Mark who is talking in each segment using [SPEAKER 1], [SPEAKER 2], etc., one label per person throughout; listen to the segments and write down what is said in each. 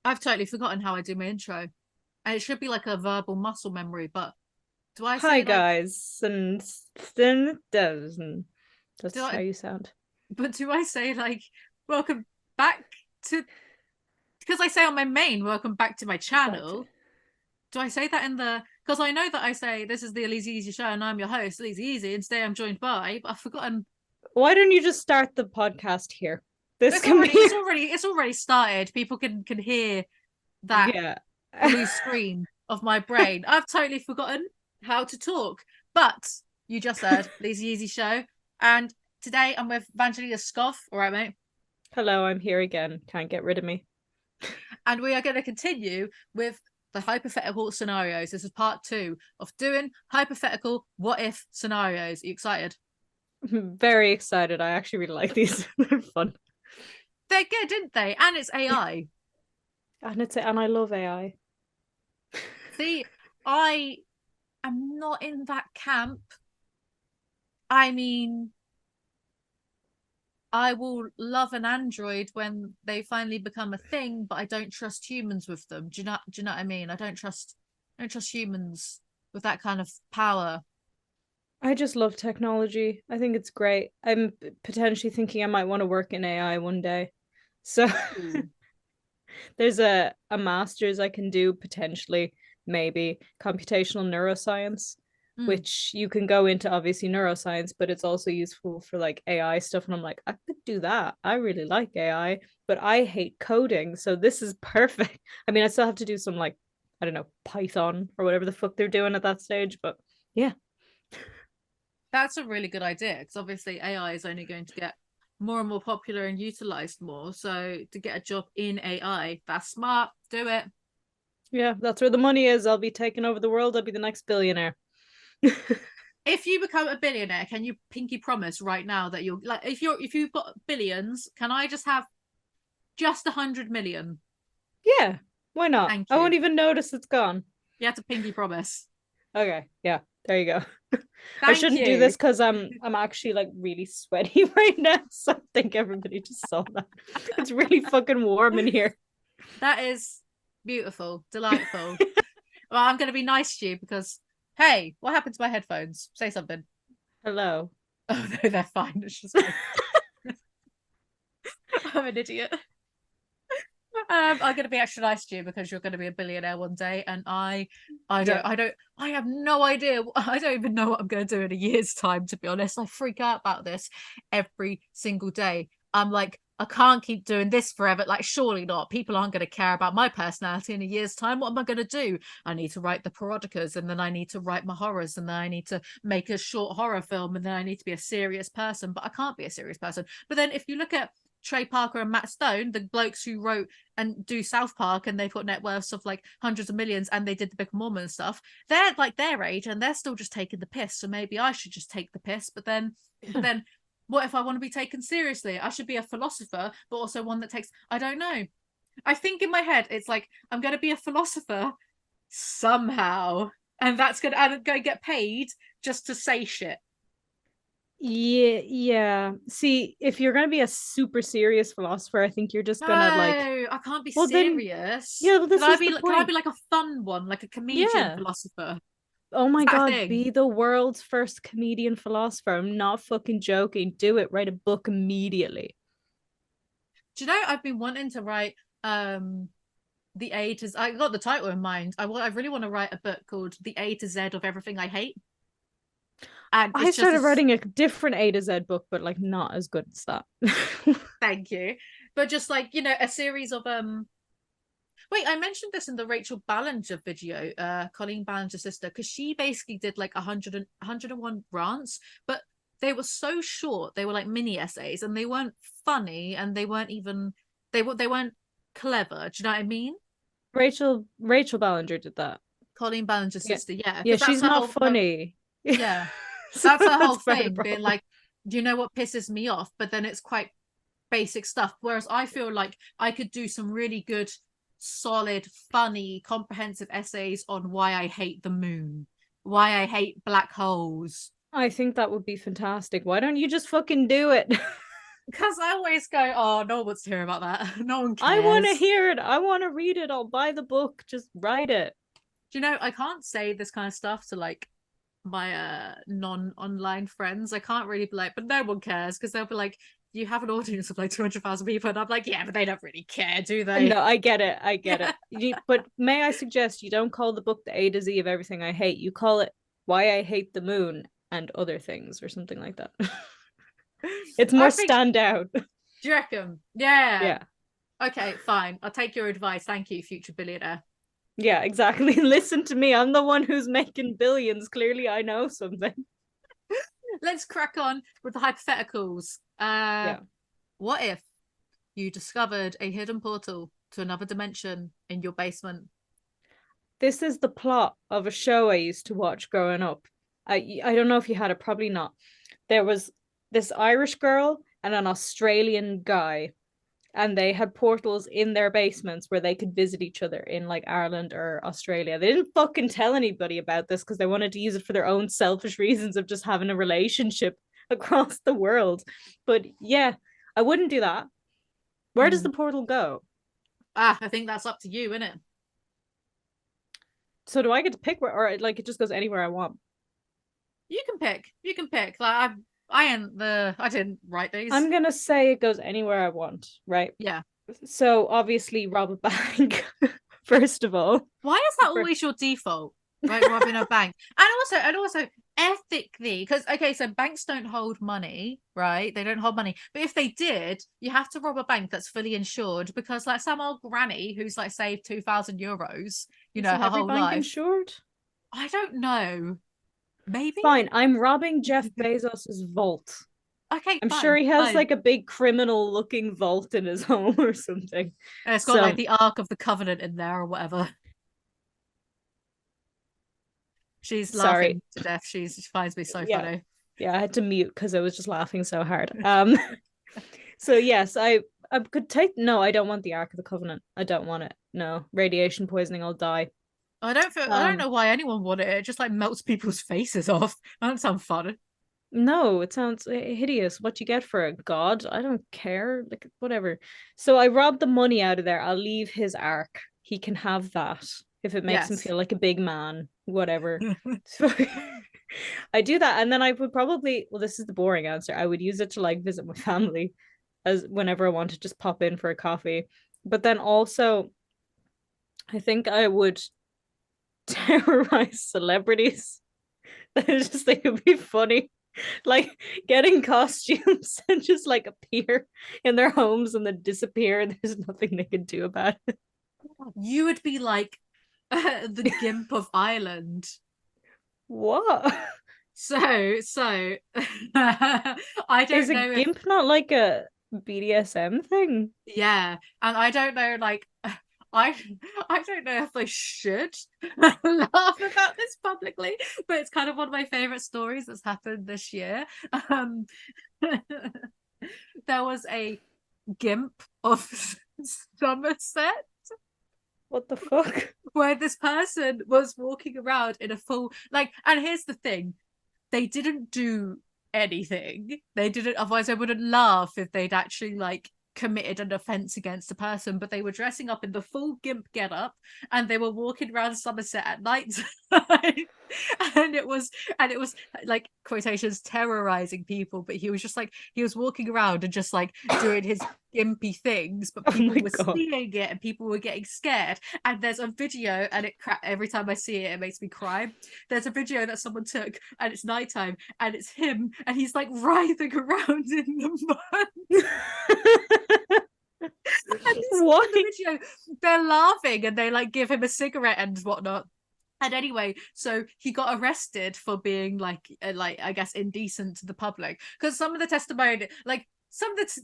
[SPEAKER 1] I've totally forgotten how I do my intro. And it should be like a verbal muscle memory, but do I
[SPEAKER 2] Hi
[SPEAKER 1] say like
[SPEAKER 2] guys, and then
[SPEAKER 1] do
[SPEAKER 2] that's how
[SPEAKER 1] I
[SPEAKER 2] you sound.
[SPEAKER 1] but do I say like welcome back to because I say on my main welcome back to my
[SPEAKER 2] Back to
[SPEAKER 1] channel. Do I say that in the because I know that I say this is the Alizee show and I'm your host, Alizee, and today I'm joined by, but I've forgotten
[SPEAKER 2] Why don't you just start the podcast here? This
[SPEAKER 1] it's
[SPEAKER 2] can
[SPEAKER 1] already
[SPEAKER 2] be
[SPEAKER 1] it's already it's already started. People can hear that
[SPEAKER 2] yeah.
[SPEAKER 1] blue screen of my brain. I've totally forgotten how to talk. But you just said Lizzie Easy Show. And today I'm with Vangelinaskov. All right, mate.
[SPEAKER 2] Hello, I'm here again. Can't get rid of me.
[SPEAKER 1] And we are going to continue with the hypothetical scenarios. This is part 2 of doing hypothetical what if scenarios. Are you excited?
[SPEAKER 2] I'm very excited. I actually really like these. They're fun.
[SPEAKER 1] They're good, didn't they? And it's AI.
[SPEAKER 2] And I love AI.
[SPEAKER 1] See, I am not in that camp. I mean, I will love an android when they finally become a thing, but I don't trust humans with them. Do you know what I mean? I don't trust humans with that kind of power.
[SPEAKER 2] I just love technology. I think it's great. I'm potentially thinking I might want to work in AI one day. So
[SPEAKER 1] Ooh.
[SPEAKER 2] there's a master's I can do potentially, maybe computational neuroscience,
[SPEAKER 1] Mm.
[SPEAKER 2] which you can go into obviously neuroscience, but it's also useful for like AI stuff. And I'm like, I could do that. I really like AI, but I hate coding. So this is perfect. I mean, I still have to do some like, I don't know, Python or whatever the fuck they're doing at that stage, but yeah.
[SPEAKER 1] That's a really good idea because obviously AI is only going to get more and more popular and utilized more. So to get a job in AI, that's smart. Do it.
[SPEAKER 2] Yeah, that's where the money is. I'll be taking over the world. I'll be the next billionaire.
[SPEAKER 1] If you become a billionaire, can you pinky promise right now that you're like if you've got billions, can I just have just 100 million?
[SPEAKER 2] Yeah, why not?
[SPEAKER 1] Thank
[SPEAKER 2] I
[SPEAKER 1] you.
[SPEAKER 2] won't even notice it's gone.
[SPEAKER 1] You have to pinky promise.
[SPEAKER 2] Okay, yeah, there you go. I
[SPEAKER 1] Thank
[SPEAKER 2] shouldn't do
[SPEAKER 1] you.
[SPEAKER 2] this because I'm actually like really sweaty right now. So I think everybody just saw that. It's really fucking warm in here.
[SPEAKER 1] That is beautiful, delightful. Well, I'm going to be nice to you because, hey, what happened to my headphones? Say something.
[SPEAKER 2] Hello.
[SPEAKER 1] Oh, no, they're fine. It's just me. I'm an idiot. I'm going to be extra nice to you because you're going to be a billionaire one day, and
[SPEAKER 2] Yeah.
[SPEAKER 1] I have no idea. I don't even know what I'm going to do in a year's time. To be honest, I freak out about this every single day. I'm like, I can't keep doing this forever. Like, surely not. People aren't going to care about my personality in a year's time. What am I going to do? I need to write the parodikas, and then I need to write my horrors, and then I need to make a short horror film, and then I need to be a serious person. But I can't be a serious person. But then if you look at Trey Parker and Matt Stone, the blokes who wrote and do South Park, and they've got net worths of like hundreds of millions, and they did the Book of Mormon stuff. They're like their age, and they're still just taking the piss. So maybe I should just take the piss. But then, what if I want to be taken seriously? I should be a philosopher, but also one that takes. I don't know. I think in my head it's like I'm going to be a philosopher somehow, and I'm going to get paid just to say shit.
[SPEAKER 2] Yeah, yeah. See, if you're gonna be a super serious philosopher, I think you're just
[SPEAKER 1] No,
[SPEAKER 2] gonna like,
[SPEAKER 1] I can't be
[SPEAKER 2] well then,
[SPEAKER 1] serious.
[SPEAKER 2] yeah, well,
[SPEAKER 1] Can
[SPEAKER 2] this
[SPEAKER 1] I
[SPEAKER 2] is
[SPEAKER 1] be
[SPEAKER 2] the
[SPEAKER 1] like? Can I
[SPEAKER 2] point.
[SPEAKER 1] be like a fun one, like a comedian
[SPEAKER 2] Yeah.
[SPEAKER 1] philosopher?
[SPEAKER 2] Oh
[SPEAKER 1] Is
[SPEAKER 2] my
[SPEAKER 1] that a
[SPEAKER 2] God, be
[SPEAKER 1] thing?
[SPEAKER 2] the world's first comedian philosopher. I'm not fucking joking. Do it. Write a book immediately.
[SPEAKER 1] Do you know I've been wanting to write the A to Z. I got the title in mind. I really want to write a book called The A to Z of Everything I Hate, and
[SPEAKER 2] I
[SPEAKER 1] it's just
[SPEAKER 2] started
[SPEAKER 1] this.
[SPEAKER 2] writing a different A to Z book, but like not as good as that.
[SPEAKER 1] Thank you, but just like a series of Wait, I mentioned this in the Rachel Ballinger video, Colleen Ballinger's sister, because she basically did like 101 rants, but they were so short. They were like mini essays, and they weren't funny, and they weren't even they weren't clever. Do you know what I mean?
[SPEAKER 2] Rachel Ballinger did that.
[SPEAKER 1] Colleen Ballinger's
[SPEAKER 2] Yeah.
[SPEAKER 1] sister, yeah,
[SPEAKER 2] Yeah,
[SPEAKER 1] because
[SPEAKER 2] she's not funny.
[SPEAKER 1] yeah,
[SPEAKER 2] So
[SPEAKER 1] that's her
[SPEAKER 2] that's
[SPEAKER 1] whole
[SPEAKER 2] part of the
[SPEAKER 1] thing, being
[SPEAKER 2] problem.
[SPEAKER 1] like, do you know what pisses me off? But then it's quite basic stuff. Whereas I feel like I could do some really good, solid, funny, comprehensive essays on why I hate the moon, why I hate black holes.
[SPEAKER 2] I think that would be fantastic. Why don't you just fucking do it?
[SPEAKER 1] Because I always go, oh, no one wants to hear about that. No one
[SPEAKER 2] I want to
[SPEAKER 1] cares.
[SPEAKER 2] hear it. I want to read it. I'll buy the book. Just write it.
[SPEAKER 1] Do you know, I can't say this kind of stuff to like my non-online friends. I can't really be like, but no one cares, because they'll be like, you have an audience of like 200,000 people, and I'm like, yeah, but they don't really care, do they?
[SPEAKER 2] No, I get it. I get it. But may I suggest you don't call the book the A to Z of everything I hate. You call it Why I Hate the Moon and Other Things or something like that. It's more
[SPEAKER 1] I think,
[SPEAKER 2] stand out.
[SPEAKER 1] do you reckon? Yeah.
[SPEAKER 2] Yeah.
[SPEAKER 1] Okay, fine. I'll take your advice. Thank you, future billionaire.
[SPEAKER 2] Yeah, exactly. Listen to me. I'm the one who's making billions. Clearly, I know something.
[SPEAKER 1] Let's crack on with the hypotheticals.
[SPEAKER 2] Yeah.
[SPEAKER 1] What if you discovered a hidden portal to another dimension in your basement?
[SPEAKER 2] This is the plot of a show I used to watch growing up. I don't know if you had it, probably not. There was this Irish girl and an Australian guy, and they had portals in their basements where they could visit each other in like Ireland or Australia. They didn't fucking tell anybody about this because they wanted to use it for their own selfish reasons of just having a relationship across the world. But yeah, I wouldn't do that. Where does the portal go?
[SPEAKER 1] I think that's up to you, isn't it?
[SPEAKER 2] So do I get to pick where, or like it just goes anywhere I want?
[SPEAKER 1] You can pick. You can pick. Like I didn't write these.
[SPEAKER 2] I'm gonna say it goes anywhere I want, right?
[SPEAKER 1] Yeah.
[SPEAKER 2] So obviously rob a bank, first of all.
[SPEAKER 1] Why is that always your default? Right, robbing a bank. And also ethically, because okay, so banks don't hold money, right? They don't hold money. But if they did, you have to rob a bank that's fully insured, because like some old granny who's like saved €2,000,
[SPEAKER 2] Isn't
[SPEAKER 1] her
[SPEAKER 2] every
[SPEAKER 1] whole
[SPEAKER 2] bank
[SPEAKER 1] life.
[SPEAKER 2] insured?
[SPEAKER 1] I don't know. Maybe?
[SPEAKER 2] Fine, I'm robbing Jeff Bezos's vault.
[SPEAKER 1] Okay,
[SPEAKER 2] I'm sure
[SPEAKER 1] fine,
[SPEAKER 2] he has
[SPEAKER 1] fine.
[SPEAKER 2] like a big criminal looking vault in his home or something.
[SPEAKER 1] And it's got like
[SPEAKER 2] So
[SPEAKER 1] the Ark of the Covenant in there or whatever. She's
[SPEAKER 2] sorry.
[SPEAKER 1] laughing to death. She finds me so
[SPEAKER 2] Yeah.
[SPEAKER 1] funny.
[SPEAKER 2] Yeah, I had to mute because I was just laughing so hard. So yes, I could take no, I don't want the Ark of the Covenant. I don't want it. No. Radiation poisoning, I'll die.
[SPEAKER 1] I don't
[SPEAKER 2] Um
[SPEAKER 1] know why anyone wanted it. It just like melts people's faces off. That doesn't sound fun.
[SPEAKER 2] No, it sounds hideous. What you get for a god? I don't care. Like whatever. So I robbed the money out of there. I'll leave his arc. He can have that if it makes him
[SPEAKER 1] Yes.
[SPEAKER 2] feel like a big man. Whatever. So I do that, and then I would probably. Well, this is the boring answer. I would use it to like visit my family, as whenever I want to just pop in for a coffee. But then also, I think I would terrorize celebrities. I just think it'd be funny, like getting costumes and just like appear in their homes and then disappear. And there's nothing they can do about it.
[SPEAKER 1] You would be like the Gimp of Ireland.
[SPEAKER 2] What
[SPEAKER 1] So I
[SPEAKER 2] is
[SPEAKER 1] don't
[SPEAKER 2] a
[SPEAKER 1] know if
[SPEAKER 2] gimp not like a BDSM thing?
[SPEAKER 1] yeah, and I don't know like I I don't know if I should laugh about this publicly, but it's kind of one of my favorite stories that's happened this year. Um, there was a Gimp of Somerset
[SPEAKER 2] What the fuck?
[SPEAKER 1] where this person was walking around in a full like, and here's the thing, they didn't do anything. They didn't, otherwise I wouldn't laugh if they'd actually like committed an offense against a person, but they were dressing up in the full Gimp getup and they were walking around Somerset at night time. And it was like quotations terrorizing people, but he was just like he was walking around and just like doing his gimpy things, but
[SPEAKER 2] Oh
[SPEAKER 1] people
[SPEAKER 2] my
[SPEAKER 1] were
[SPEAKER 2] god.
[SPEAKER 1] seeing it and people were getting scared. And there's a video, and every time I see it, it makes me cry. There's a video that someone took, and it's nighttime, and it's him, and he's like writhing around in the mud. And these people
[SPEAKER 2] Why?
[SPEAKER 1] in the video, they're laughing and they like give him a cigarette and whatnot. And anyway, so he got arrested for being like I guess indecent to the public, because some of the testimony, like some of the,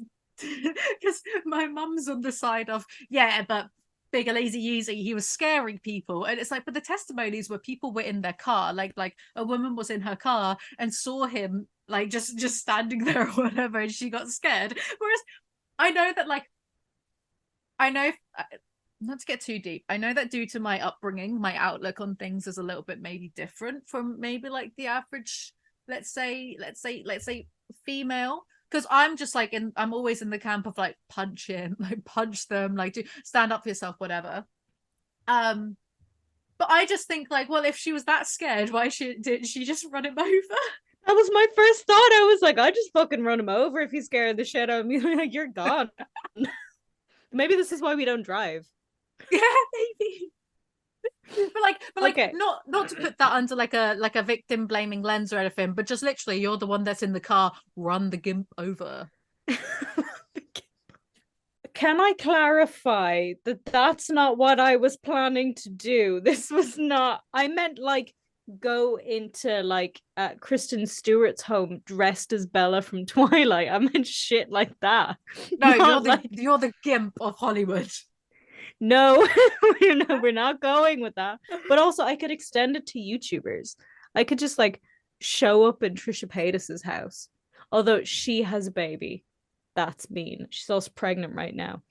[SPEAKER 1] because my mum's on the side of yeah, but big Alizee Yeezy, he was scaring people, and it's like, but the testimonies were people were in their car, like a woman was in her car and saw him like just standing there or whatever, and she got scared. Whereas I know that like I know not to get too deep. I know that due to my upbringing, my outlook on things is a little bit maybe different from maybe like the average, let's say female. because I'm just like I'm always in the camp of like punch in, like punch them, like do stand up for yourself, whatever. Um, but I just think like, well, if she was that scared, why didn't she just run him over?
[SPEAKER 2] That was my first thought. I was like, I just fucking run him over if he's scared the shit out of me. Like, you're gone. Maybe this is why we don't drive.
[SPEAKER 1] Yeah, maybe. But like
[SPEAKER 2] Okay.
[SPEAKER 1] not to put that under like a victim blaming lens or anything, but just literally you're the one that's in the car, run the gimp over.
[SPEAKER 2] Can I clarify that that's not what I was planning to do? This was not, I meant like go into like Kristen Stewart's home dressed as Bella from Twilight. I meant shit like that.
[SPEAKER 1] No,
[SPEAKER 2] Not like,
[SPEAKER 1] you're the gimp of Hollywood.
[SPEAKER 2] no, we're not going with that. But also I could extend it to YouTubers. I could just like show up in Trisha Paytas's house. Although she has a baby. That's mean. She's also pregnant right now.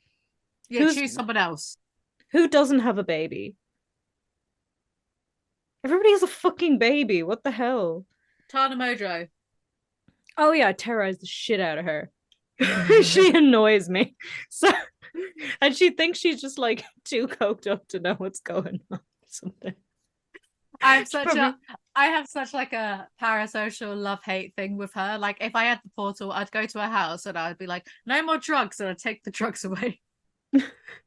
[SPEAKER 1] Yeah,
[SPEAKER 2] Who's
[SPEAKER 1] choose someone else.
[SPEAKER 2] who doesn't have a baby? Everybody has a fucking baby. What the hell?
[SPEAKER 1] Tana Mojo.
[SPEAKER 2] Oh yeah, I terrorize the shit out of her. She annoys me. So and she thinks she's just like too coked up to know what's going on. Something.
[SPEAKER 1] I have such like a parasocial love-hate thing with her. Like if I had the portal, I'd go to her house and I'd be like, no more drugs, and I'd take the drugs away.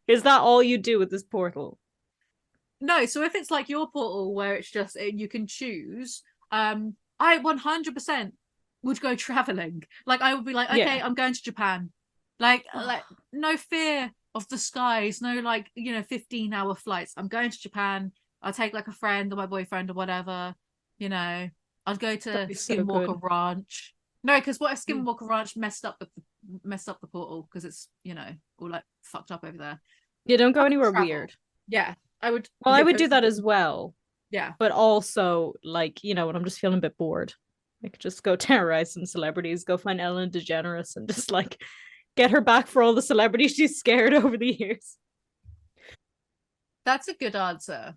[SPEAKER 2] Is that all you do with this portal?
[SPEAKER 1] No, so if it's like your portal where it's just you can choose, I 100% would go traveling. Like I would be like, okay,
[SPEAKER 2] Yeah.
[SPEAKER 1] I'm going to Japan. Like no fear of the skies, no like, 15-hour flights. I'm going to Japan. I'll take like a friend or my boyfriend or whatever, you know. I'd go
[SPEAKER 2] That'd
[SPEAKER 1] to
[SPEAKER 2] be so
[SPEAKER 1] Skinwalker
[SPEAKER 2] good.
[SPEAKER 1] Ranch. No, because what if Skinwalker Ranch messed up the portal because it's, all like fucked up over there.
[SPEAKER 2] Yeah, don't
[SPEAKER 1] I
[SPEAKER 2] go
[SPEAKER 1] would
[SPEAKER 2] anywhere
[SPEAKER 1] travel.
[SPEAKER 2] weird.
[SPEAKER 1] Yeah, I would
[SPEAKER 2] Well, I would
[SPEAKER 1] go
[SPEAKER 2] do
[SPEAKER 1] to
[SPEAKER 2] that as well.
[SPEAKER 1] yeah.
[SPEAKER 2] But also, like, when I'm just feeling a bit bored, I could just go terrorize some celebrities, go find Ellen DeGeneres and just like get her back for all the celebrities she's scared over the years.
[SPEAKER 1] That's a good answer.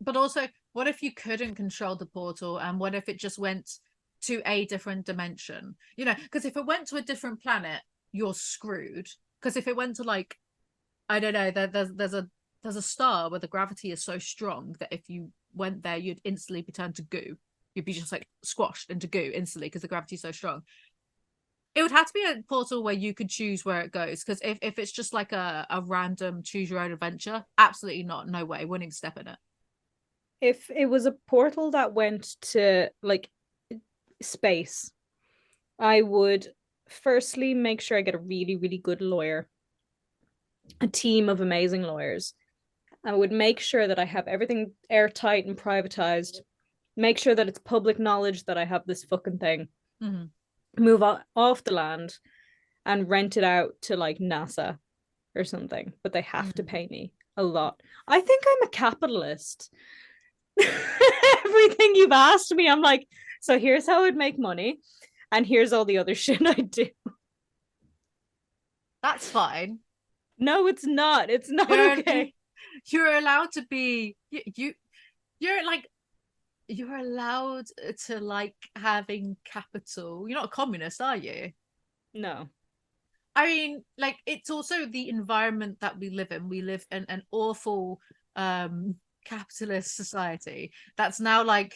[SPEAKER 1] But also, what if you couldn't control the portal and what if it just went to a different dimension? Because if it went to a different planet, you're screwed. Because if it went to like, I don't know, there's a star where the gravity is so strong that if you went there, you'd instantly be turned to goo. You'd be just like squashed into goo instantly because the gravity's so strong. It would have to be a portal where you could choose where it goes. Because if it's just like a random choose your own adventure, absolutely not. No way. Wouldn't even step in it.
[SPEAKER 2] If it was a portal that went to like space, I would firstly make sure I get a really, really good lawyer, a team of amazing lawyers. I would make sure that I have everything airtight and privatized, make sure that it's public knowledge that I have this fucking thing,
[SPEAKER 1] Mm-hmm.
[SPEAKER 2] move off the land and rent it out to like NASA or something, but they have to pay me a lot. I think I'm a capitalist. Everything you've asked me, I'm like, so here's how I'd make money, and here's all the other shit I do.
[SPEAKER 1] That's fine.
[SPEAKER 2] No, it's not. It's not
[SPEAKER 1] You're
[SPEAKER 2] okay.
[SPEAKER 1] you're allowed to be you're like you're allowed to like having capital. You're not a communist, are you?
[SPEAKER 2] No.
[SPEAKER 1] I mean, like it's also the environment that we live in. We live in an awful capitalist society that's now like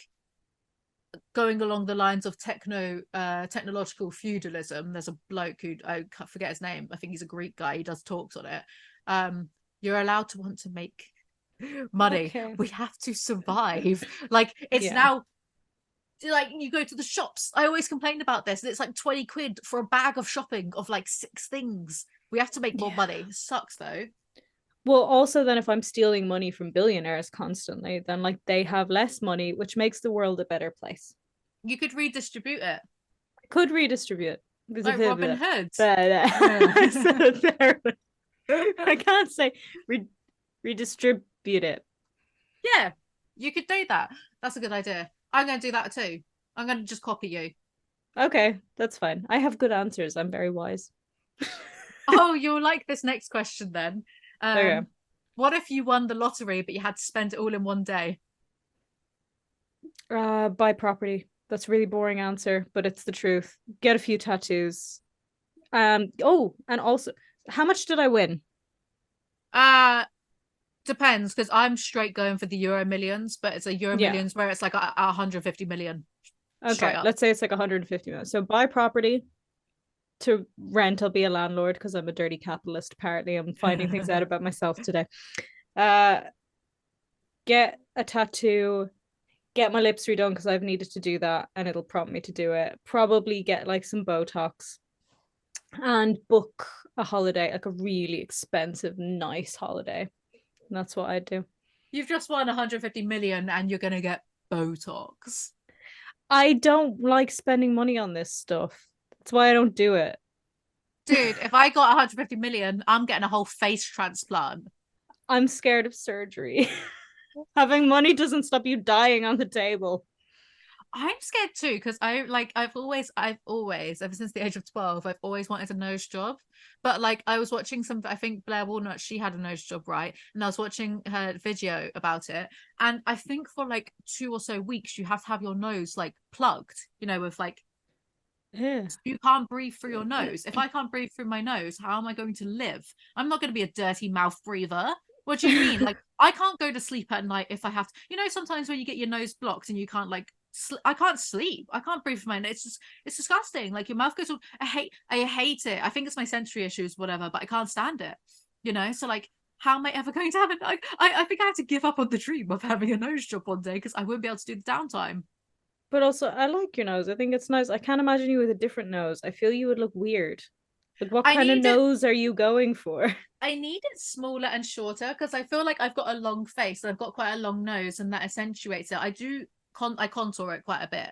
[SPEAKER 1] going along the lines of technological feudalism. There's a bloke who I forget his name. I think he's a Greek guy. He does talks on it. You're allowed to want to make money.
[SPEAKER 2] Okay.
[SPEAKER 1] We have to survive. Like it's
[SPEAKER 2] Yeah.
[SPEAKER 1] now like you go to the shops. I always complain about this. It's like 20 quid for a bag of shopping of like 6 things. We have to make more
[SPEAKER 2] Yeah.
[SPEAKER 1] money. It sucks though.
[SPEAKER 2] Well, also then if I'm stealing money from billionaires constantly, then like they have less money, which makes the world a better place.
[SPEAKER 1] You could redistribute it
[SPEAKER 2] I could redistribute.
[SPEAKER 1] like Robin Hood.
[SPEAKER 2] I can't say redistribute it.
[SPEAKER 1] Yeah, you could do that. That's a good idea. I'm going to do that too. I'm going to just copy you.
[SPEAKER 2] Okay, that's fine. I have good answers. I'm very wise.
[SPEAKER 1] Oh, you'll like this next question then.
[SPEAKER 2] Okay.
[SPEAKER 1] What if you won the lottery but you had to spend it all in one day?
[SPEAKER 2] Buy property. That's a really boring answer, but it's the truth. Get a few tattoos. Oh, and also, how much did I win?
[SPEAKER 1] Uh Depends, because I'm straight going for the Euro Millions, but it's a Euro
[SPEAKER 2] Yeah.
[SPEAKER 1] Millions where it's like 150 million straight
[SPEAKER 2] Okay,
[SPEAKER 1] up.
[SPEAKER 2] let's say it's like 150 million. So buy property to rent. I'll be a landlord because I'm a dirty capitalist. Apparently, I'm finding things out about myself today. Uh, get a tattoo, get my lips redone because I've needed to do that, and it'll prompt me to do it. Probably get like some Botox and book a holiday, like a really expensive, nice holiday. And that's what I'd do.
[SPEAKER 1] You've just won 150 million and you're gonna get Botox.
[SPEAKER 2] I don't like spending money on this stuff. That's why I don't do it.
[SPEAKER 1] Dude, if I got 150 million, I'm getting a whole face transplant.
[SPEAKER 2] I'm scared of surgery. Having money doesn't stop you dying on the table.
[SPEAKER 1] I'm scared too because I've always, ever since the age of 12, I've always wanted a nose job. But like, I was watching I think Blair Walnut, she had a nose job, right? And I was watching her video about it. And I think for like 2 or so weeks, you have to have your nose like plugged, with like,
[SPEAKER 2] Yeah.
[SPEAKER 1] you can't breathe through your nose. If I can't breathe through my nose, how am I going to live? I'm not going to be a dirty mouth breather. What do you mean? Like, I can't go to sleep at night if I have to. Sometimes when you get your nose blocked and you can't like, I can't sleep. I can't breathe through my nose. It's disgusting. Like your mouth goes. I hate it. I think it's my sensory issues, whatever. But I can't stand it. So like, how am I ever going to have it? I think I have to give up on the dream of having a nose job one day because I won't be able to do the downtime.
[SPEAKER 2] But also, I like your nose. I think it's nice. I can't imagine you with a different nose. I feel you would look weird. Like, what
[SPEAKER 1] I
[SPEAKER 2] kind of
[SPEAKER 1] need it
[SPEAKER 2] nose are you going for?
[SPEAKER 1] I need it smaller and shorter because I feel like I've got a long face and I've got quite a long nose and that accentuates it. I contour it quite a bit.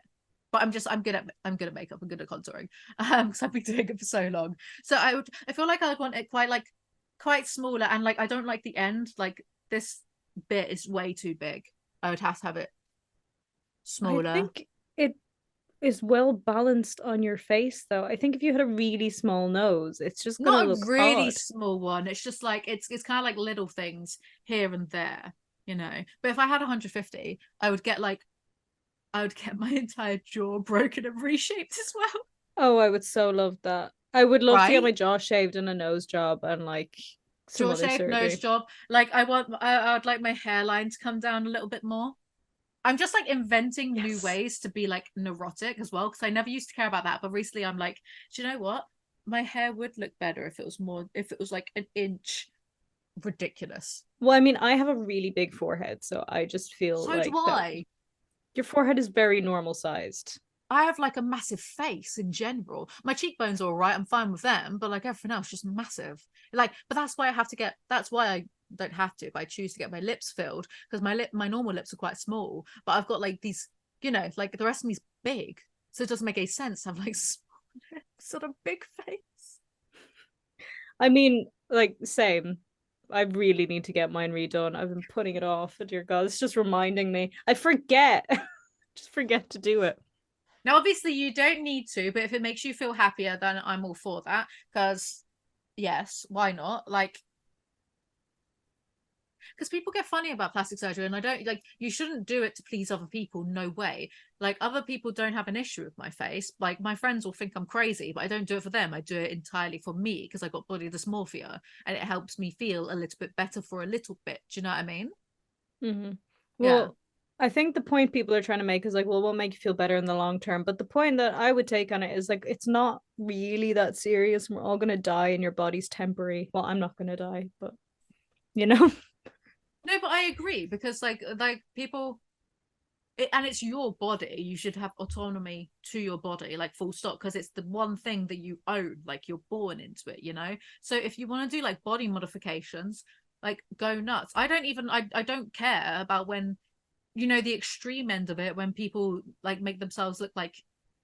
[SPEAKER 1] But I'm good at makeup. I'm good at contouring. Because I've been doing it for so long. So I feel like I would want it quite smaller and like I don't like the end. Like this bit is way too big. I would have to have it
[SPEAKER 2] I
[SPEAKER 1] smaller.
[SPEAKER 2] think it is well balanced on your face, though. I think if you had a really small nose, it's just gonna
[SPEAKER 1] Not a
[SPEAKER 2] look
[SPEAKER 1] really
[SPEAKER 2] odd.
[SPEAKER 1] small one. It's just like it's kind of like little things here and there. But if I had 150, I would get my entire jaw broken and reshaped as well.
[SPEAKER 2] Oh, I would so love that. I would love to get my
[SPEAKER 1] Right?
[SPEAKER 2] jaw shaved and a nose job and like some
[SPEAKER 1] Jaw
[SPEAKER 2] other
[SPEAKER 1] shape, nose
[SPEAKER 2] surgery.
[SPEAKER 1] job. Like I would like my hairline to come down a little bit more. I'm just like inventing new
[SPEAKER 2] Yes.
[SPEAKER 1] ways to be like neurotic as well because I never used to care about that, but recently I'm like, do you know what? My hair would look better if it was like an inch ridiculous.
[SPEAKER 2] Well, I mean, I have a really big forehead, so I just feel
[SPEAKER 1] So do
[SPEAKER 2] like that
[SPEAKER 1] I.
[SPEAKER 2] your forehead is very normal sized.
[SPEAKER 1] I have like a massive face in general. My cheekbones are all right. I'm fine with them, but like everything else, just massive. Like, but that's why I have to get. That's why I don't have to. If I choose to get my lips filled, because my normal lips are quite small, but I've got like these, like the rest of me's big, so it doesn't make any sense to have like sort of big face.
[SPEAKER 2] I mean, like, same. I really need to get mine redone. I've been putting it off. Dear God, it's just reminding me. I forget. Just forget to do it.
[SPEAKER 1] Now, obviously, you don't need to, but if it makes you feel happier, then I'm all for that. Because yes, why not? Like, because people get funny about plastic surgery and I don't like you shouldn't do it to please other people, no way. Like other people don't have an issue with my face, like my friends will think I'm crazy, but I don't do it for them. I do it entirely for me because I got body dysmorphia and it helps me feel a little bit better for a little bit. Do you know what I mean?
[SPEAKER 2] Mm-hmm.
[SPEAKER 1] Yeah.
[SPEAKER 2] Well, I think the point people are trying to make is like, well, we'll make you feel better in the long term. But the point that I would take on it is like, it's not really that serious. We're all gonna die, and your body's temporary. Well, I'm not gonna die, but you know.
[SPEAKER 1] No, but I agree because like people and it's your body. You should have autonomy to your body, like full stop, because it's the one thing that you own. Like you're born into it. So if you want to do like body modifications, like go nuts. I don't care about when the extreme end of it when people like make themselves look like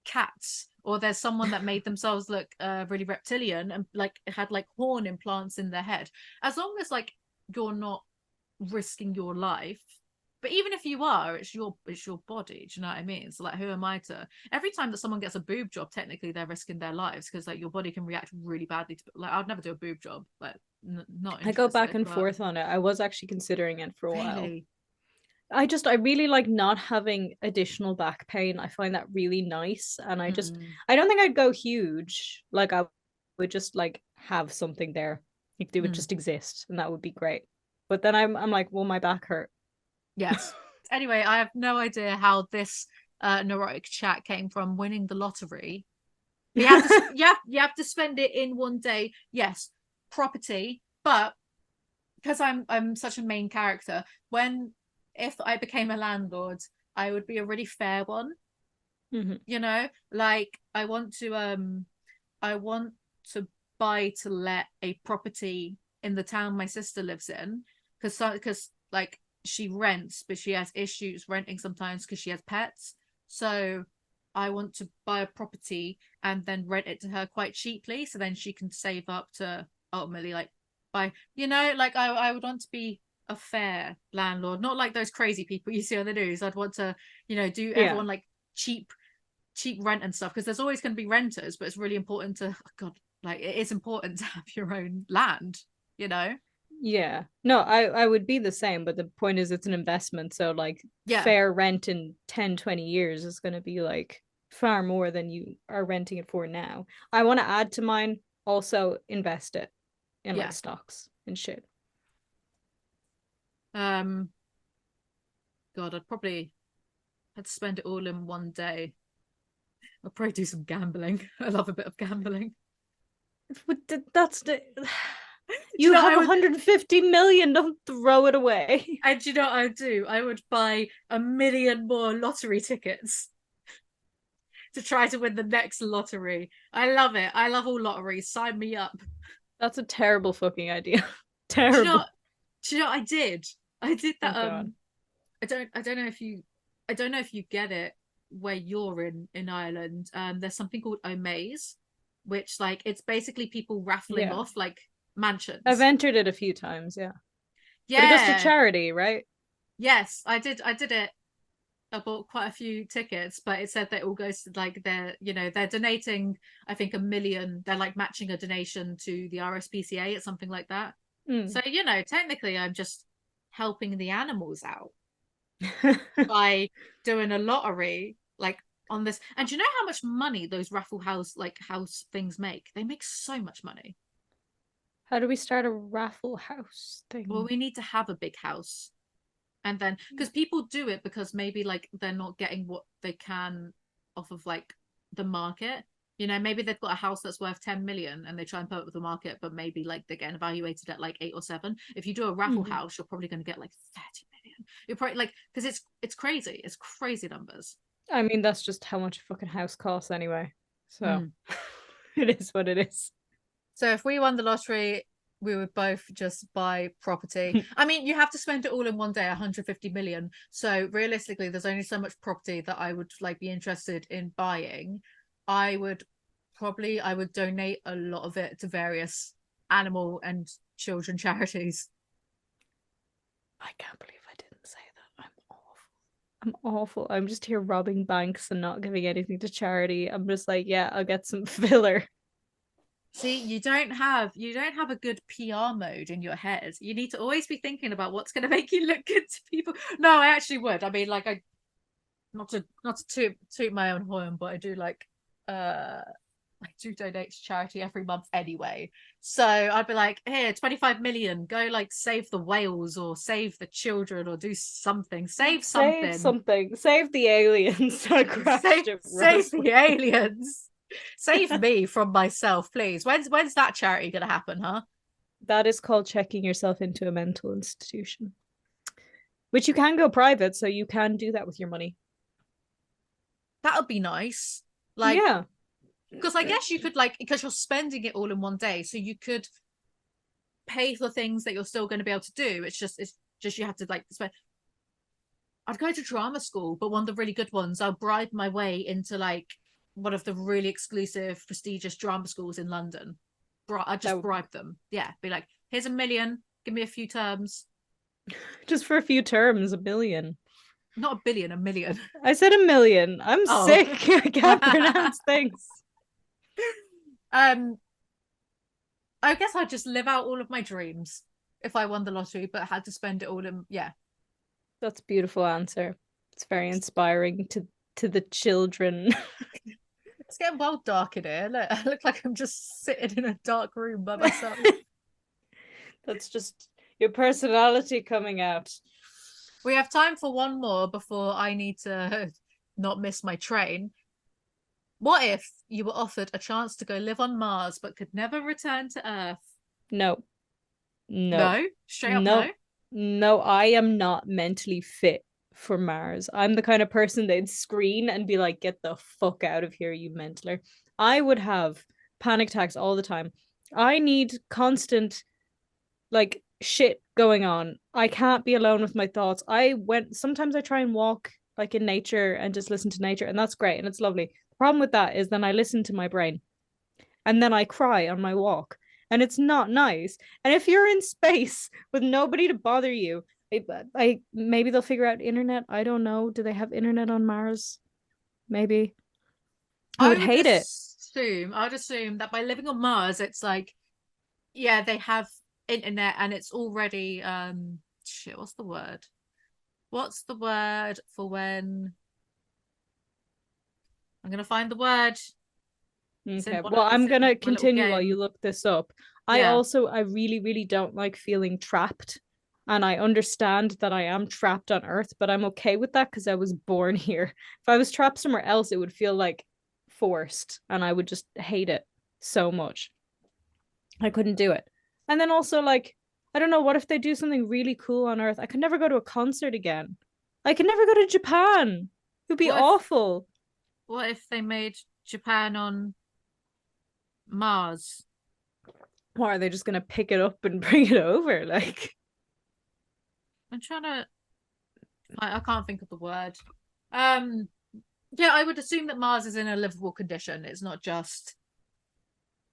[SPEAKER 1] cats or there's someone that made themselves look really reptilian and like had like horn implants in their head as long as like you're not risking your life. But even if you are, it's your body. Do you know what I mean? So like, who am I to? Every time that someone gets a boob job, technically they're risking their lives because like your body can react really badly to. Like, I'd never do a boob job. Like, not
[SPEAKER 2] I go back
[SPEAKER 1] interested.
[SPEAKER 2] and
[SPEAKER 1] But
[SPEAKER 2] forth on it. I was actually considering it for a while.
[SPEAKER 1] really,
[SPEAKER 2] I really like not having additional back pain. I find that really nice. And
[SPEAKER 1] Mm.
[SPEAKER 2] I don't think I'd go huge. Like I would just like have something there. Like they would
[SPEAKER 1] Mm.
[SPEAKER 2] just exist and that would be great. But then I'm like, will my back hurt?
[SPEAKER 1] Yes. Anyway, I have no idea how this neurotic chat came from winning the lottery. But you have to spend it in one day. Yes, property, but because I'm such a main character, when if I became a landlord, I would be a really fair one.
[SPEAKER 2] Mhm.
[SPEAKER 1] You know, like I want to buy to let a property in the town my sister lives in, because like she rents, but she has issues renting sometimes because she has pets. So I want to buy a property and then rent it to her quite cheaply, so then she can save up to ultimately like buy. Like I would want to be a fair landlord, not like those crazy people you see on the news. I'd want to, do
[SPEAKER 2] Yeah.
[SPEAKER 1] everyone like cheap rent and stuff, because there's always going to be renters, but it's really important to, oh God, like it is important to have your own land, you know.
[SPEAKER 2] Yeah. No, I would be the same, but the point is it's an investment. So like
[SPEAKER 1] Yeah,
[SPEAKER 2] fair rent in 10, 20 years is going to be like far more than you are renting it for now. I want to add to mine, also invest it in like
[SPEAKER 1] yeah.
[SPEAKER 2] stocks and shit.
[SPEAKER 1] um God, I'd probably had to spend it all in one day. I'd probably do some gambling. I love a bit of gambling.
[SPEAKER 2] That's the
[SPEAKER 1] Do you
[SPEAKER 2] you
[SPEAKER 1] know what
[SPEAKER 2] have
[SPEAKER 1] I would
[SPEAKER 2] 150 million, don't throw it away.
[SPEAKER 1] and do you know what I would do? I would buy a million more lottery tickets to try to win the next lottery. I love it. I love all lotteries. Sign me up.
[SPEAKER 2] That's a terrible fucking idea.
[SPEAKER 1] Do you know
[SPEAKER 2] Terrible.
[SPEAKER 1] do you know what I did? I did
[SPEAKER 2] Oh
[SPEAKER 1] that.
[SPEAKER 2] god.
[SPEAKER 1] I don't know if you get it where you're in Ireland. There's something called Omaze, which like it's basically people raffling
[SPEAKER 2] Yeah.
[SPEAKER 1] off like
[SPEAKER 2] I've
[SPEAKER 1] mansions.
[SPEAKER 2] entered it a few times, yeah. But it goes to
[SPEAKER 1] Yeah.
[SPEAKER 2] charity, right?
[SPEAKER 1] Yes, I did it. I bought quite a few tickets, but it said that it all goes to like they're donating, I think, 1 million. They're like matching a donation to the RSPCA. It's something like that.
[SPEAKER 2] Mm.
[SPEAKER 1] So, technically I'm just helping the animals out by doing a lottery like on this. And do you know how much money those raffle house things make? They make so much money.
[SPEAKER 2] How do we start a raffle house
[SPEAKER 1] Well,
[SPEAKER 2] thing?
[SPEAKER 1] we need to have a big house. And then because people do it because maybe like they're not getting what they can off of like the market. Maybe they've got a house that's worth 10 million and they try and put it with the market, but maybe like they're getting evaluated at like 8 or 7. If you do a raffle
[SPEAKER 2] Mhm.
[SPEAKER 1] house, you're probably going to get like 30 million. You're probably like, because it's crazy. It's crazy numbers.
[SPEAKER 2] I mean, that's just how much a fucking house costs anyway. So
[SPEAKER 1] Mm.
[SPEAKER 2] it is what it is.
[SPEAKER 1] So if we won the lottery, we would both just buy property. I mean, you have to spend it all in one day, 150 million. So realistically, there's only so much property that I would like be interested in buying. I would I would donate a lot of it to various animal and children charities.
[SPEAKER 2] I can't believe I didn't say that. I'm awful. I'm awful. I'm just here robbing banks and not giving anything to charity. I'm just like, yeah, I'll get some filler.
[SPEAKER 1] See, you don't have a good PR mode in your head. You need to always be thinking about what's going to make you look good to people. No, I actually would. I mean, like I not to toot my own horn, but I do like I do donate to charity every month anyway. So I'd be like, here, 25 million, go like save the whales or save the children or do something. Save
[SPEAKER 2] Save
[SPEAKER 1] something.
[SPEAKER 2] something. Save the aliens. I crashed
[SPEAKER 1] Save
[SPEAKER 2] it,
[SPEAKER 1] save
[SPEAKER 2] Rosalind.
[SPEAKER 1] the aliens. Save me from myself, please. When's that charity gonna happen, huh?
[SPEAKER 2] That is called checking yourself into a mental institution, which you can go private, so you can do that with your money.
[SPEAKER 1] That would be nice. Like,
[SPEAKER 2] Yeah.
[SPEAKER 1] because I guess you could like because you're spending it all in one day, so you could pay for things that you're still going to be able to do. It's just you have to like spend. I'd go to drama school, but one of the really good ones. I'll bribe my way into like one of the really exclusive, prestigious drama schools in London. I'd
[SPEAKER 2] That
[SPEAKER 1] just
[SPEAKER 2] would
[SPEAKER 1] bribe them. Yeah, be like, here's 1 million. Give me a few terms.
[SPEAKER 2] just for a few terms, a million.
[SPEAKER 1] Not a billion, 1 million.
[SPEAKER 2] I said a million. I'm
[SPEAKER 1] Oh.
[SPEAKER 2] sick. I can't pronounce things.
[SPEAKER 1] um, I guess I'd just live out all of my dreams if I won the lottery, but had to spend it all in. Yeah,
[SPEAKER 2] That's a beautiful answer. It's very inspiring to the children.
[SPEAKER 1] It's getting well dark in here. Look, I look like I'm just sitting in a dark room by myself.
[SPEAKER 2] That's just your personality coming out.
[SPEAKER 1] We have time for one more before I need to not miss my train. What if you were offered a chance to go live on Mars but could never return to Earth?
[SPEAKER 2] No, no,
[SPEAKER 1] No, straight up no.
[SPEAKER 2] no, no. I am not mentally fit for Mars. I'm the kind of person they'd screen and be like, get the fuck out of here, you mentaler. I would have panic attacks all the time. I need constant like shit going on. I can't be alone with my thoughts. Sometimes I try and walk like in nature and just listen to nature, and that's great and it's lovely. The problem with that is then I listen to my brain and then I cry on my walk. And it's not nice. And if you're in space with nobody to bother you, I maybe they'll figure out internet. I don't know. Do they have internet on Mars? Maybe. I would hate it.
[SPEAKER 1] I would assume that by living on Mars, it's like, yeah, they have internet and it's already shit, what's the word? What's the word for when I'm gonna find the word.
[SPEAKER 2] Okay. Well, I'm gonna continue while you look this up.
[SPEAKER 1] Yeah.
[SPEAKER 2] I really, really don't like feeling trapped. And I understand that I am trapped on Earth, but I'm okay with that because I was born here. If I was trapped somewhere else, it would feel like forced and I would just hate it so much. I couldn't do it. And then also, like, I don't know, what if they do something really cool on Earth? I could never go to a concert again. I could never go to Japan. It would be
[SPEAKER 1] What if
[SPEAKER 2] awful.
[SPEAKER 1] what if they made Japan on Mars?
[SPEAKER 2] Or are they just gonna pick it up and bring it over? Like,
[SPEAKER 1] I'm trying to I can't think of the word. Um yeah, I would assume that Mars is in a livable condition. It's not just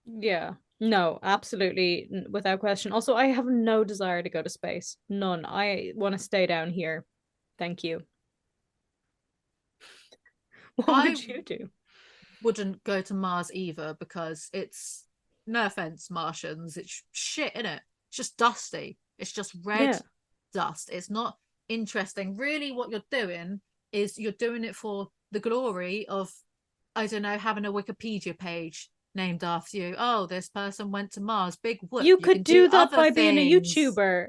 [SPEAKER 2] yeah. No, absolutely without question. Also, I have no desire to go to space. None. I want to stay down here. Thank you. What
[SPEAKER 1] I
[SPEAKER 2] would you do?
[SPEAKER 1] wouldn't go to Mars either because it's no offense, Martians, it's shit in it. It's just dusty. It's just red
[SPEAKER 2] Yeah.
[SPEAKER 1] dust. It's not interesting. Really, what you're doing is you're doing it for the glory of, I don't know, having a Wikipedia page named after you. Oh, this person went to Mars. Big whoop.
[SPEAKER 2] You
[SPEAKER 1] You can
[SPEAKER 2] could
[SPEAKER 1] do
[SPEAKER 2] do that
[SPEAKER 1] other
[SPEAKER 2] by being a
[SPEAKER 1] things.
[SPEAKER 2] YouTuber.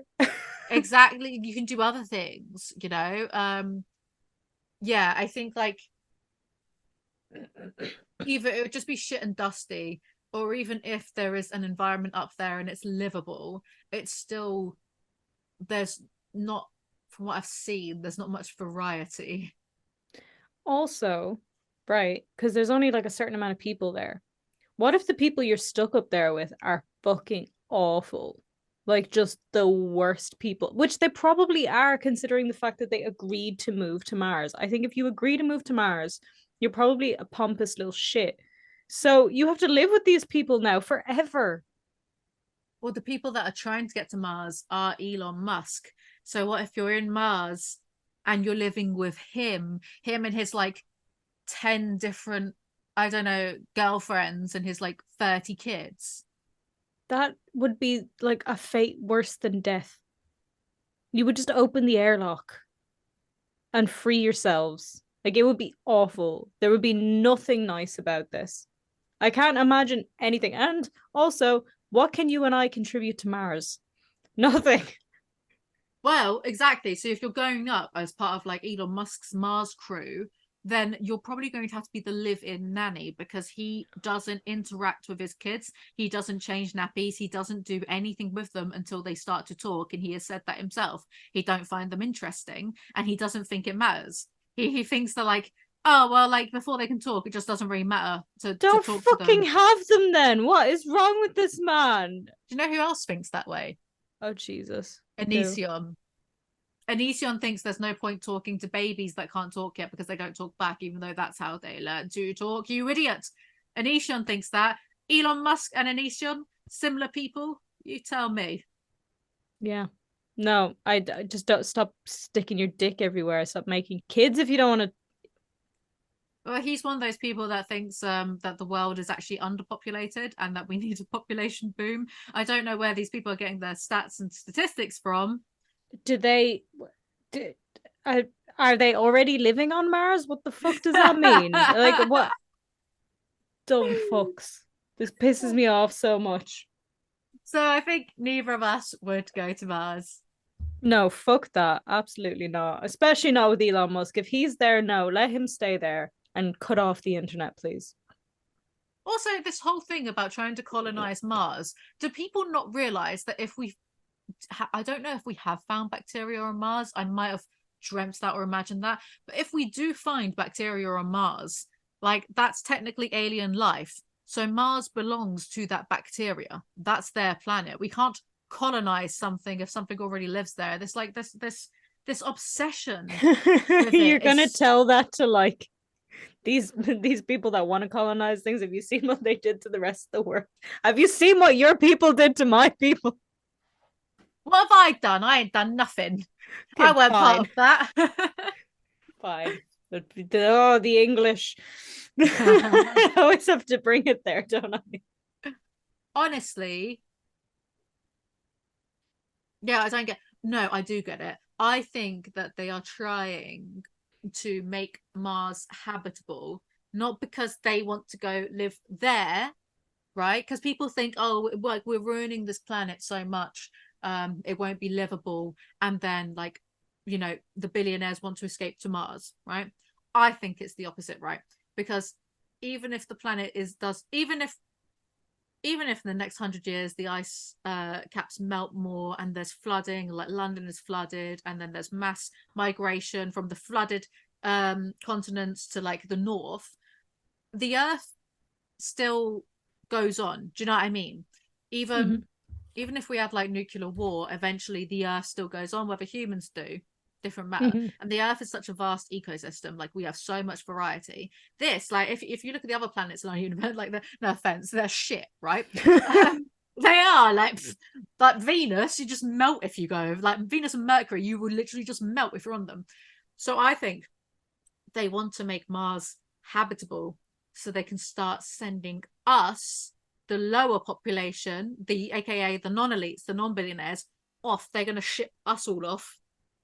[SPEAKER 1] Exactly. You can do other things, you know. Yeah, I think like either it would just be shit and dusty, or even if there is an environment up there and it's livable, it's still there's not from what I've seen, there's not much variety.
[SPEAKER 2] Also, right, because there's only like a certain amount of people there. What if the people you're stuck up there with are fucking awful? Like just the worst people, which they probably are considering the fact that they agreed to move to Mars. I think if you agree to move to Mars, you're probably a pompous little shit. So you have to live with these people now forever.
[SPEAKER 1] Well, the people that are trying to get to Mars are Elon Musk. So what if you're in Mars and you're living with him and his like 10 different, I don't know, girlfriends and his like 30 kids?
[SPEAKER 2] That would be like a fate worse than death. You would just open the airlock and free yourselves. Like it would be awful. There would be nothing nice about this. I can't imagine anything. And also, what can you and I contribute to Mars? Nothing.
[SPEAKER 1] Well, exactly. So if you're going up as part of like Elon Musk's Mars crew, then you're probably going to have to be the live-in nanny because he doesn't interact with his kids. He doesn't change nappies. He doesn't do anything with them until they start to talk. And he has said that himself. He don't find them interesting and he doesn't think it matters. He thinks they're like, oh, well, like before they can talk, it just doesn't really matter to
[SPEAKER 2] Don't
[SPEAKER 1] talk to
[SPEAKER 2] fucking
[SPEAKER 1] them.
[SPEAKER 2] have them then. What is wrong with this man?
[SPEAKER 1] Do you know who else thinks that way?
[SPEAKER 2] Oh, Jesus. Who?
[SPEAKER 1] Anision. Anision thinks there's no point talking to babies that can't talk yet because they don't talk back, even though that's how they learn to talk. You idiot. Anision thinks that. Elon Musk and Anision, similar people? You tell me.
[SPEAKER 2] Yeah. No, I just don't stop sticking your dick everywhere. Stop making kids if you don't want to.
[SPEAKER 1] Well, he's one of those people that thinks that the world is actually underpopulated and that we need a population boom. I don't know where these people are getting their stats and statistics from.
[SPEAKER 2] Do they? Do, are they already living on Mars? What the fuck does that mean? Like, what dumb fucks. This pisses me off so much.
[SPEAKER 1] So I think neither of us would go to Mars.
[SPEAKER 2] No, fuck that. Absolutely not. Especially not with Elon Musk. If he's there, no, let him stay there and cut off the internet, please.
[SPEAKER 1] Also, this whole thing about trying to colonize Mars, do people not realize that if we, I don't know if we have found bacteria on Mars, I might have dreamt that or imagined that, but if we do find bacteria on Mars, like that's technically alien life. So Mars belongs to that bacteria. That's their planet. We can't colonize something if something already lives there. This like this obsession with
[SPEAKER 2] You're
[SPEAKER 1] it
[SPEAKER 2] gonna
[SPEAKER 1] is.
[SPEAKER 2] tell that to like these people that want to colonize things. Have you seen what they did to the rest of the world? Have you seen what your people did to my people?
[SPEAKER 1] What have I done? I ain't done nothing.
[SPEAKER 2] Okay,
[SPEAKER 1] I weren't part
[SPEAKER 2] fine.
[SPEAKER 1] of that.
[SPEAKER 2] Fine. But oh, the English. I always have to bring it there, don't I?
[SPEAKER 1] Honestly, yeah, I don't get. No, I do get it. I think that they are trying to make Mars habitable, not because they want to go live there, right? Because people think, oh, like we're ruining this planet so much, it won't be livable, and then like, the billionaires want to escape to Mars, right? I think it's the opposite, right? Because even if the planet is does even if in the next 100 years the ice caps melt more and there's flooding, like London is flooded, and then there's mass migration from the flooded continents to like the north, the Earth still goes on. Do you know what I mean?
[SPEAKER 2] Mm-hmm.
[SPEAKER 1] Even if we had like nuclear war, eventually the Earth still goes on, whether humans do. Different matter.
[SPEAKER 2] Mm-hmm.
[SPEAKER 1] And the Earth is such a vast ecosystem. Like we have so much variety. This, like, if you look at the other planets in our universe, like no offense, they're shit, right? They are like Venus. You just melt if you go. Like Venus and Mercury, you will literally just melt if you're on them. So I think they want to make Mars habitable so they can start sending us, the lower population, the aka the non-elites, the non-billionaires, off. They're going to ship us all off,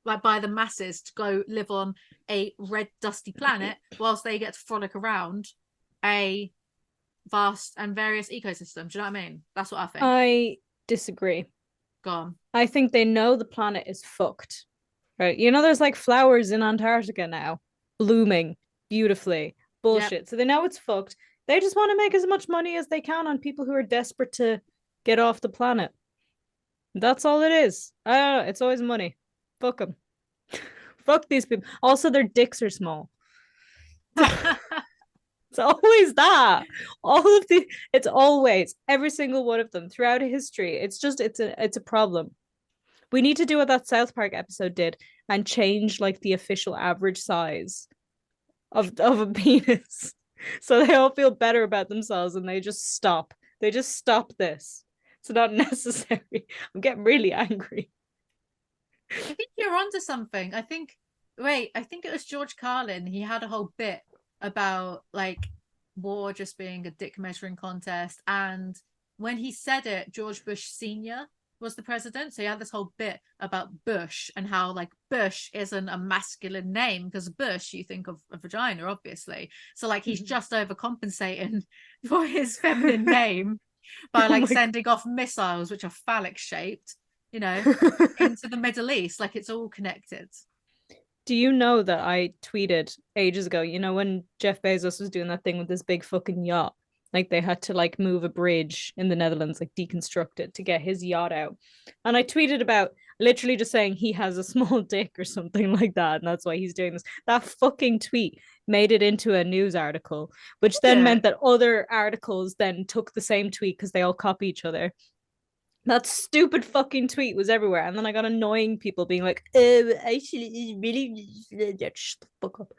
[SPEAKER 1] like by the masses, to go live on a red dusty planet whilst they get to frolic around a vast and various ecosystem. Do you know what I mean? That's what I think.
[SPEAKER 2] I disagree.
[SPEAKER 1] Go on.
[SPEAKER 2] I think they know the planet is fucked. Right. You know, there's like flowers in Antarctica now, blooming beautifully.
[SPEAKER 1] Yep.
[SPEAKER 2] Bullshit. So they know it's fucked. They just want to make as much money as they can on people who are desperate to get off the planet. That's all it is. I don't know. It's always money. Fuck them. Fuck these people. Also, their dicks are small. It's always that. It's always every single one of them throughout history. It's a problem. We need to do what that South Park episode did and change like the official average size of a penis. So they all feel better about themselves and they just stop. They just stop this. It's not necessary. I'm getting really angry.
[SPEAKER 1] I think you're onto something. I think it was George Carlin. He had a whole bit about like war just being a dick measuring contest. And when he said it, George Bush Sr. was the president. So he had this whole bit about Bush and how like Bush isn't a masculine name because Bush, you think of a vagina, obviously. So like he's just overcompensating for his feminine name by like sending off missiles which are phallic shaped, into the Middle East. Like it's all connected.
[SPEAKER 2] Do you know that I tweeted ages ago, when Jeff Bezos was doing that thing with this big fucking yacht? Like they had to like move a bridge in the Netherlands, like deconstruct it to get his yacht out. And I tweeted about literally just saying he has a small dick or something like that. And that's why he's doing this. That fucking tweet made it into a news article, which then meant that other articles then took the same tweet because they all copy each other. That stupid fucking tweet was everywhere. And then I got annoying people being like, actually, really, shut the fuck up.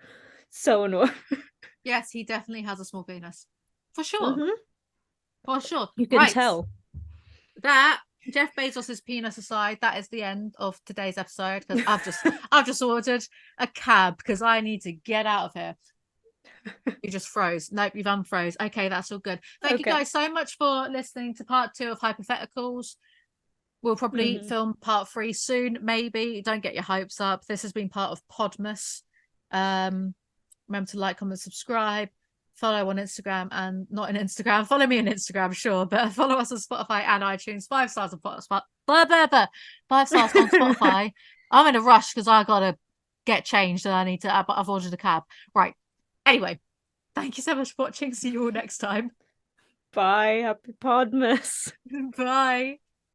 [SPEAKER 2] So annoying.
[SPEAKER 1] Yes, he definitely has a small penis. For sure.
[SPEAKER 2] Mm-hmm.
[SPEAKER 1] For sure.
[SPEAKER 2] You can tell.
[SPEAKER 1] That Jeff Bezos's penis aside, that is the end of today's episode because I've just ordered a cab because I need to get out of here. You just froze. Nope, you've unfroze. Okay, that's all good. Thank you guys so much for listening to part 2 of Hypotheticals. We'll probably
[SPEAKER 2] Mhm.
[SPEAKER 1] film part 3 soon, maybe. Don't get your hopes up. This has been part of Podmas. Remember to like, comment, subscribe, follow on Instagram and not on Instagram. Follow me on Instagram, sure, but follow us on Spotify and iTunes. 5 stars on Spotify. 5 stars on Spotify. I'm in a rush because I gotta get changed and I need to. But I've ordered a cab. Right. Anyway, thank you so much for watching. See you all next time.
[SPEAKER 2] Bye. Happy Podmas.
[SPEAKER 1] Bye.